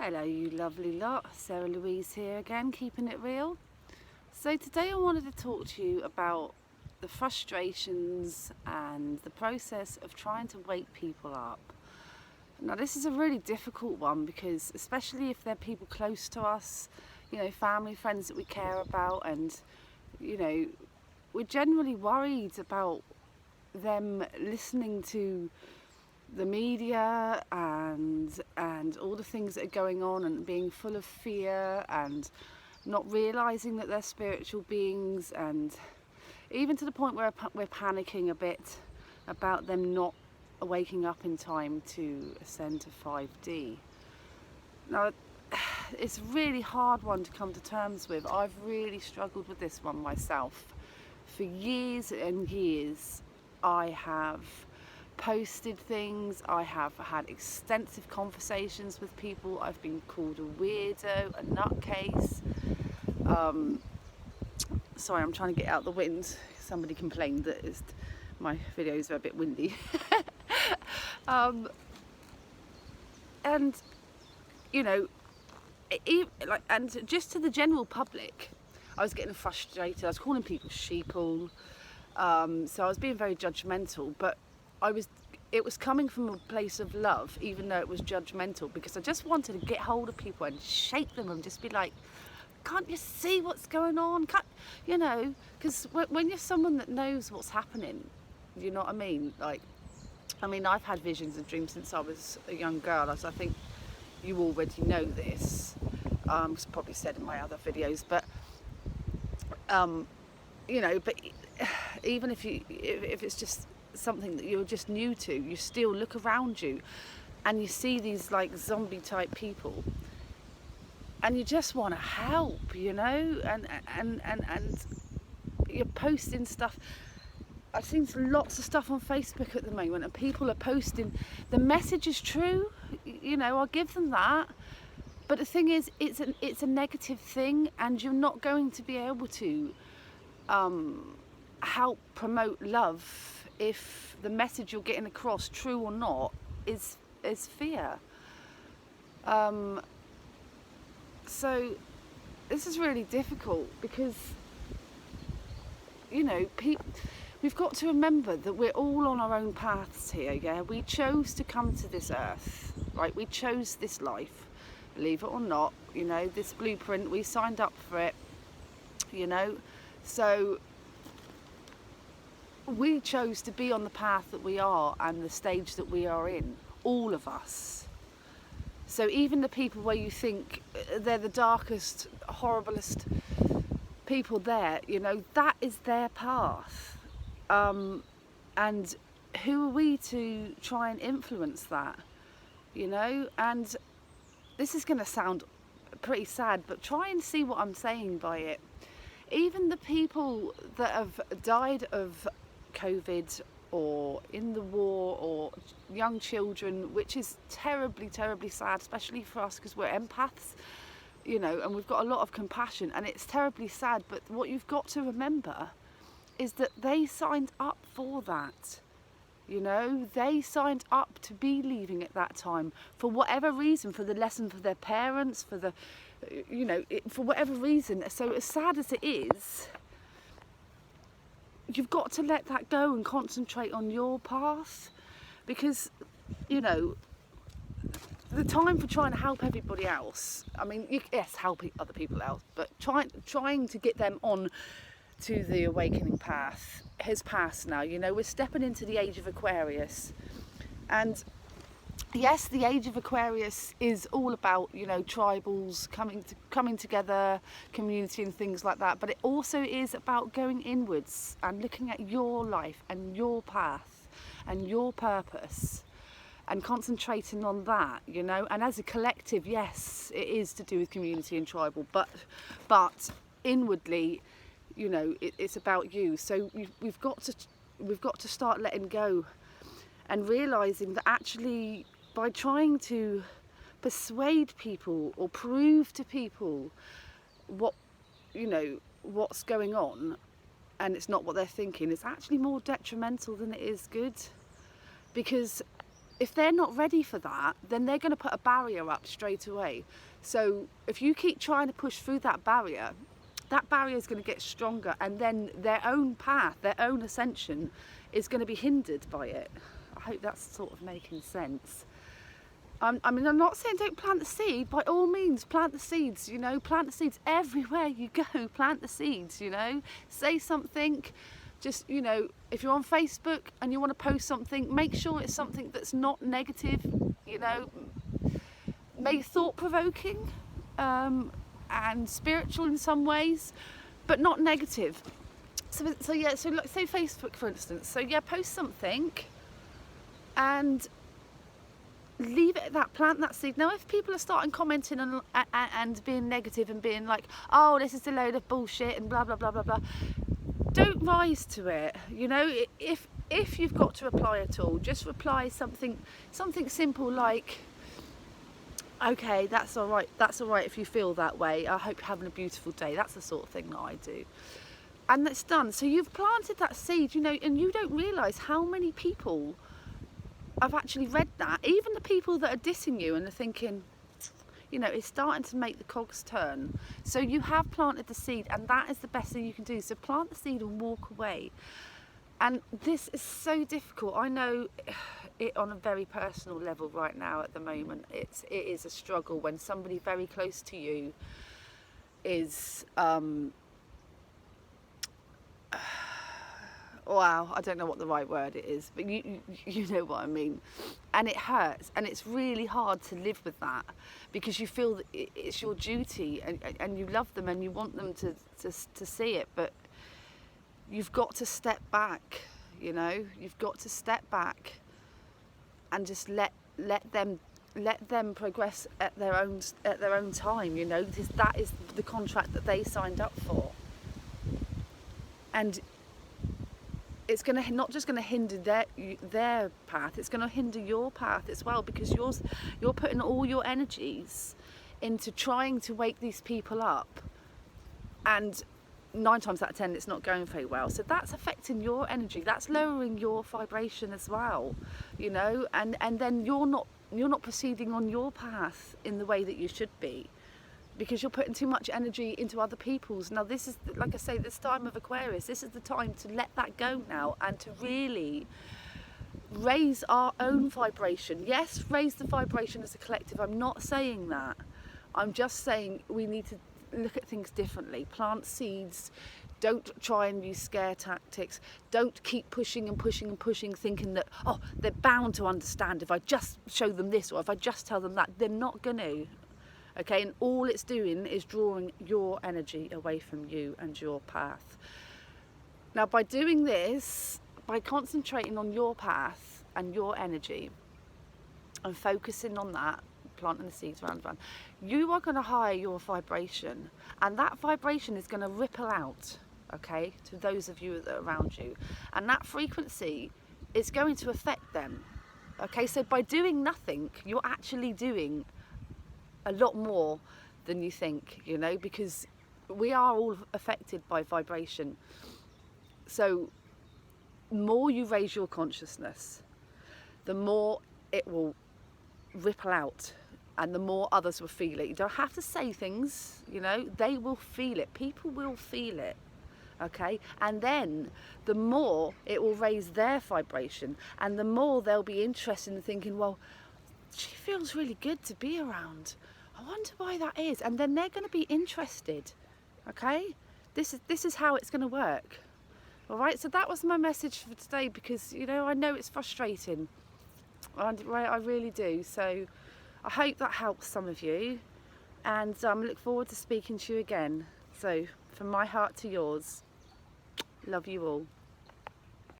Hello you lovely lot, Sarah Louise here again, keeping it real. So today I wanted to talk to you about the frustrations and the process of trying to wake people up. Now this is a really difficult one because especially if they're people close to us, you know, family, friends that we care about, and you know, we're generally worried about them listening to the media and all the things that are going on and being full of fear and not realizing that they're spiritual beings, and even to the point where we're panicking a bit about them not waking up in time to ascend to 5D. Now it's a really hard one to come to terms with. I've really struggled with this one myself. For years and years I have posted things, I have had extensive conversations with people, I've been called a weirdo, a nutcase. Sorry, I'm trying to get out the wind. Somebody complained that my videos are a bit windy. And you know, and just to the general public, I was getting frustrated. I was calling people sheeple, so I was being very judgmental, but it was coming from a place of love, even though it was judgmental, because I just wanted to get hold of people and shake them and just be like, can't you see what's going on? You know, because when you're someone that knows what's happening, you know what I mean? I've had visions and dreams since I was a young girl, as I think you already know this. It's probably said in my other videos, but you know, but even if it's just something that you're just new to, you still look around you and you see these like zombie type people and you just want to help, you know, and you're posting stuff. I've seen lots of stuff on Facebook at the moment and people are posting, the message is true, you know, I'll give them that, but the thing is, it's a negative thing, and you're not going to be able to help promote love if the message you're getting across, true or not, is fear. So this is really difficult because, you know, we've got to remember that we're all on our own paths here, yeah? We chose to come to this earth, right? We chose this life, believe it or not, you know, this blueprint, we signed up for it, you know? So we chose to be on the path that we are and the stage that we are in, all of us. So even the people where you think they're the darkest, horriblest people there, you know, that is their path. And who are we to try and influence that, you know? And this is going to sound pretty sad, but try and see what I'm saying by it. Even the people that have died of COVID or in the war, or young children, which is terribly, terribly sad, especially for us because we're empaths, you know, and we've got a lot of compassion, and it's terribly sad. But what you've got to remember is that they signed up for that. You know, they signed up to be leaving at that time for whatever reason, for the lesson for their parents, for the, you know, for whatever reason. So as sad as it is, you've got to let that go and concentrate on your path, because, you know, the time for trying to help everybody else, I mean, yes, helping other people out, but trying to get them on to the awakening path has passed now. You know, we're stepping into the age of Aquarius, and yes, the age of Aquarius is all about, you know, tribals coming together, community and things like that, but it also is about going inwards and looking at your life and your path and your purpose and concentrating on that, you know. And as a collective, yes, it is to do with community and tribal, but inwardly, you know, it's about you. So we've got to start letting go and realizing that actually, by trying to persuade people or prove to people what, you know, what's going on, and it's not what they're thinking, it's actually more detrimental than it is good. Because if they're not ready for that, then they're going to put a barrier up straight away. So if you keep trying to push through that barrier is going to get stronger, and then their own path, their own ascension is going to be hindered by it. I hope that's sort of making sense. I mean, I'm not saying don't plant the seed. By all means, plant the seeds, you know, plant the seeds everywhere you go, plant the seeds, you know, say something. Just, you know, if you're on Facebook and you want to post something, make sure it's something that's not negative, you know, maybe thought-provoking and spiritual in some ways, but not negative. So like, say Facebook, for instance. So yeah, post something and leave it at that, plant that seed. Now if people are starting commenting and being negative and being like, oh, this is a load of bullshit and blah blah blah blah blah, don't rise to it. You know, if you've got to reply at all, just reply something simple like, okay, that's all right if you feel that way, I hope you're having a beautiful day. That's the sort of thing that I do, and that's done. So you've planted that seed, you know, and you don't realise how many people I've actually read that, even the people that are dissing you and are thinking, you know, it's starting to make the cogs turn. So you have planted the seed, and that is the best thing you can do. So plant the seed and walk away. And this is so difficult. I know it on a very personal level right now at the moment. It is a struggle when somebody very close to you is wow, I don't know what the right word it is, but you know what I mean. And it hurts, and it's really hard to live with that, because you feel that it's your duty, and you love them and you want them to see it, but you've got to step back, you know, you've got to step back and just let them progress at their own time, you know, because that is the contract that they signed up for. And it's not just going to hinder their path, it's going to hinder your path as well, because you're putting all your energies into trying to wake these people up, and 9 times out of 10 it's not going very well. So that's affecting your energy, that's lowering your vibration as well, you know, and then you're not proceeding on your path in the way that you should be, because you're putting too much energy into other people's. Now this is, like I say, this time of Aquarius, this is the time to let that go now, and to really raise our own vibration. Yes, raise the vibration as a collective. I'm not saying that. I'm just saying we need to look at things differently. Plant seeds. Don't try and use scare tactics. Don't keep pushing and pushing and pushing, thinking that, oh, they're bound to understand if I just show them this, or if I just tell them that. They're not going to. Okay, and all it's doing is drawing your energy away from you and your path. Now, by doing this, by concentrating on your path and your energy and focusing on that, planting the seeds round and round, you are going to higher your vibration, and that vibration is going to ripple out, okay, to those of you that are around you, and that frequency is going to affect them. Okay, so by doing nothing, you're actually doing a lot more than you think, you know, because we are all affected by vibration. So the more you raise your consciousness, the more it will ripple out, and the more others will feel it. You don't have to say things, you know, they will feel it. People will feel it, okay? And then the more it will raise their vibration, and the more they'll be interested in thinking, well, she feels really good to be around. I wonder why that is. And then they're going to be interested, okay? This is how it's going to work. All right, so that was my message for today, because, you know, I know it's frustrating. I really do. So I hope that helps some of you, and look forward to speaking to you again. So from my heart to yours, love you all.